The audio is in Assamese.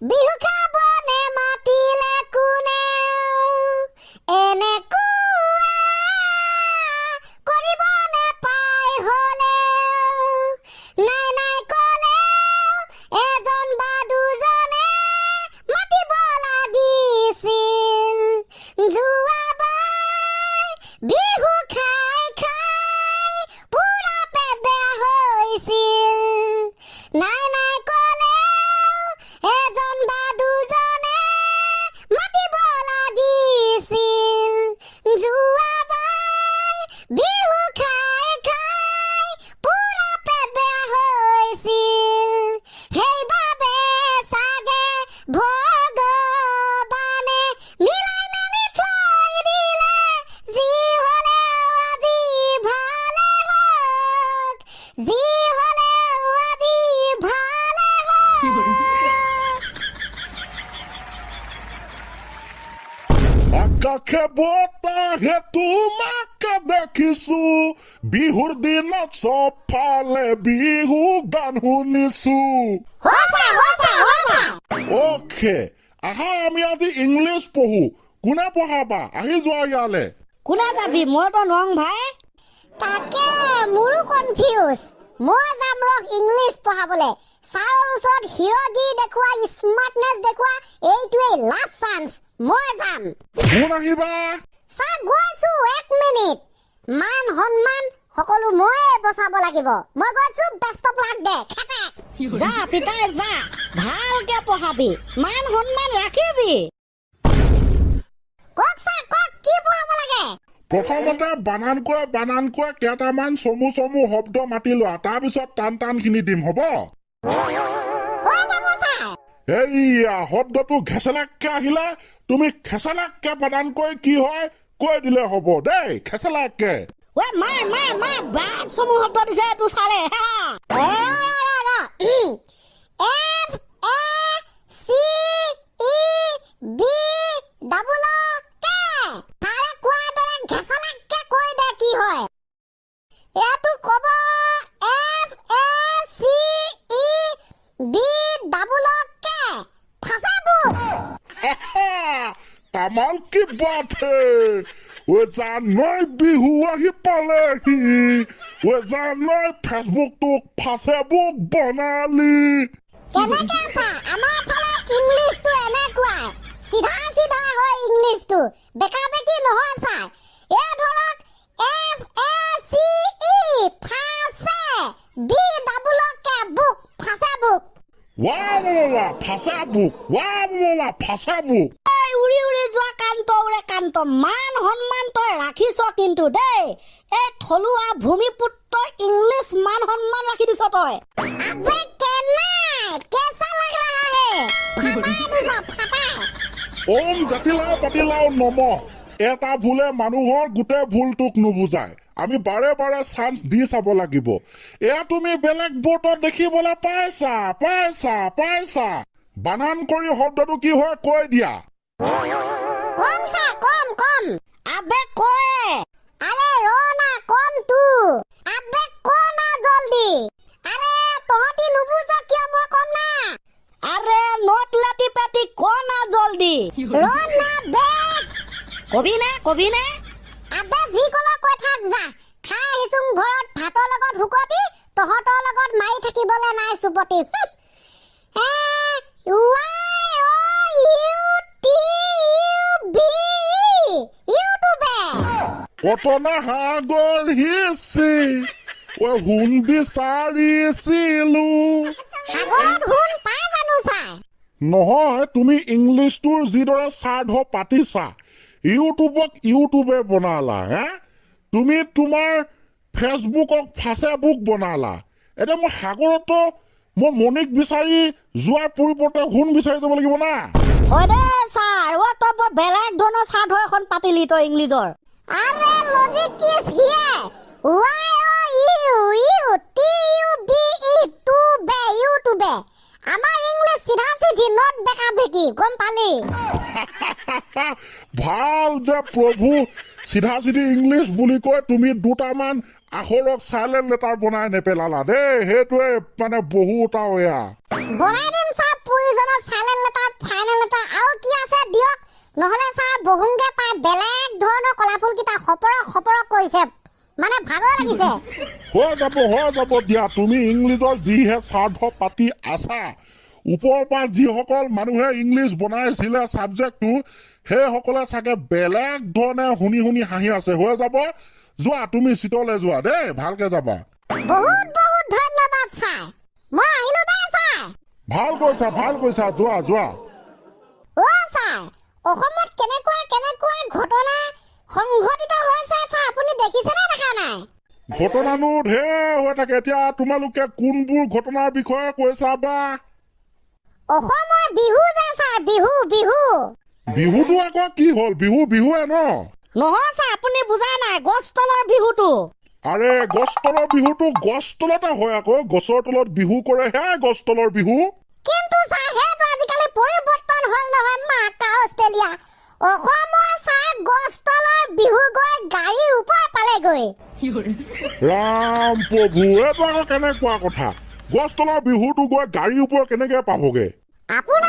বিহু খাবনে মাতিলে কোনে এনেকুৱা কৰিবনে পাই হলে নাই নাই কলে এজন বা দুজনে মাতিব লাগিছিল যোৱাবাৰ বিহু খাই খাই পুৰা পেট বেয়া হৈছিল নাই নাই কলে এজন বা দুজনে মাতিব লাগিছিল যোৱাবাৰ বিহু খাই খাই পুৰা পেট বেয়া হৈছিল সেইবাবে চাগে ভগৱানে মিলাই মেলি থৈ দিলে যি হ'লেও আজি ভালে হওক যি হ'লেও আজি ভালে হওক আকাশে বতাহে তোমাকে দেখিছো বিহুৰ দিনত চবফালে বিহু গান শুনিছো অ'কে আহা আমি আজি ইংলিছ পঢ়ো কোনে পঢ়াবা আহি যোৱা ইয়ালে কোনে যাবি মইতো নং ভাই তাকে মোৰো কনফিউজ মই যাম ৰহ ইংলিছ পঢ়াবলে ছাৰৰ ওচৰত হিৰগিৰি দেখুৱা স্মাৰ্টনেছ দেখুৱা এইটোৱেই লাষ্ট চান্স মই যাম কোন আহিবা ছাৰ গৈছো 1 মিনিট মান সন্মান সকলো ময়ে বচাব লাগিব মই গৈছো বেষ্ট অফ লাক দে খেপেক যা পিতাই যা ভালকে পঢ়াবি মান সন্মান ৰাখিবি কওক ছাৰ কওক কি পঢ়াব লাগে প্ৰথমতে বানানকৈ কেইটামান চমু শব্দ মাতি লোৱা তাৰপিছত টানখিনি দিম হ'ব হৈ যাব ছাৰ এইয়া শব্দটো ঘেচেলাককে আহিলে তুমি খেচেলাককে বানানকৈ কি হয় কৈ দিলে হ'ব দেই খেচেলাককে ঐ মাৰ বাদ চমু শব্দ দিছে এইটো ছাৰে হা F A C E B double K তাৰে কোৱাৰ দৰে ঘেচলাককে কৈ দে কি হয় এটো কব F A C E B double K Facebook কামাল কি বাত হে ও জানই বিহু আহি পালেহি ও জানই ফেচবুকটোক ফাচেবুক বনালি কেনেকে আছা আমাৰ ফালে ইংলিছটো এনেকুৱাই চিধা হয় ইংলিছটো বেকা বেকি নহয় ছাৰ এই ধৰক F A C E face B double K book Facebook ৱা ফাচেবুক এই উৰি যোৱা কান্ত মান সন্মান তই ৰাখিছ কিন্তু দেই এই থলুৱা ভূমিপুত্ৰ ইংলিছ মান সন্মান ৰাখি দিছ তই আবে কেনাই কেসা লাগ रहा है ফাটা ওম জাতিলাও পাতিলাও নম এটা ভুলে মানুহৰ গোটেই ভুলটোক নুবুজায় আমি বাৰে চান্স দি চাব লাগিব এয়া তুমি বেলেগ বোৰ্ডত দেখিবলৈ পাইছা বানান কৰি শব্দটো কি হয় কৈ দিয়া কম ছাৰ কম আবে কয় আরে রোনা কম তু আবে কোনা জলদি আরে তহতি নুবুজ কিয় মই কম না আরে নোট লাতি পাতি ক না জলদি রোনা বে কবি নে আবে যি কল কৈ থাক যা খাই আহিছো ঘৰত ভাতৰ লগত হুকতি তহতৰ লগত মাৰি থাকিবলে নাই সুপতি কটনা সাগৰ হিচি ও হুন বিচাৰিছিলো সাগৰত হুন পাই জানো ছাৰ নহয় তুমি ইংলিছটোৰ যিদৰে শ্ৰাদ্ধ পাতিছা ইউটিউবে বনালা তুমি তোমাৰ ফেচবুকক ফাচেবুক বনালা এতিয়া মই সাগৰতো মই মণিক বিচাৰি যোৱাৰ পৰিৱৰ্তে হুন বিচাৰি যাব লাগিব না হয় দে ছাৰ ও তই বৰ বেলেগ ধৰণৰ শ্ৰাদ্ধ এখন পাতিলি তই ইংলিছৰ আরে লজিক ইজ হিয়ার ইউটিউবে আমার ইংলিশ সিধা সিধি নট বেকা বেকি গম পালি ভাল যে প্ৰভু চিধা চিধি ইংলিছ বুলি কয় তুমি দুটামান আখৰক সাইলেন্ট লেটাৰ বনাই নেপেলালা দেই সেইটোৱে মানে বহুত আৰু এয়া বনাই দিম ছাৰ প্ৰয়োজনত চাইলেণ্ট লেটাৰ ফাইনেল লেটাৰ আৰু কি আছে দিয়ক নহ'লে ছাৰ বহুংগে পাই বেলেগ ধৰণৰ কলাফুল কেইটা সপৰক কৰিছে মানে ভাগৰ লাগিছে হৈ যাব দিয়া তুমি ইংলিছৰ যিহে স্বাৰ্থ পাতি আছা ওপৰৰ পৰা যিসকল মানুহে ইংলিছ বনাইছিলে ছাবজেক্টটো সেইসকলে চাগে বেলেগ ধৰণে শুনি হাঁহি আছে হৈ যাব যোৱা তুমি চিটলৈ যোৱা দেই ভালকে যাবা বহুত ধন্যবাদ ছাৰ মই আহিলো দেই ছাৰ ভাল কৈছা যোৱা অ' ছাৰ অসমত কেনেকুৱা ঘটনা সংঘটিত হৈছে ছাৰ আপুনি দেখিছেনে দেখা নাই ঘটনানো ঢেৰ হৈ থাকে এতিয়া তোমালোকে কোনবোৰ ঘটনাৰ বিষয়ে কৈছা বা অসমৰ বিহু যে ছাৰ বিহু বিহুটো আকৌ কি হ'ল বিহুৱে ন নহয় ছাৰ আপুনি বুজা নাই গছ তলৰ বিহুটো আৰে গছ তলৰ বিহুটো গছ তলতে হয় আকৌ গছৰ তলত বিহু কৰে হে গছ তলৰ বিহু কিন্তু ছাৰ সেইটো আজিকালি পৰিৱৰ্তন হ'ল নহয় মাকা অষ্ট্ৰেলিয়া অসমৰ ছাৰ গছ তলৰ বিহু গৈ গাড়ীৰ ওপৰ পালেগৈ ৰাম প্ৰভু এইটো আকৌ কেনেকুৱা কথা গছ তলৰ বিহুটো গৈ গাড়ীৰ ওপৰত কেনেকে পাবগে আপোনাৰ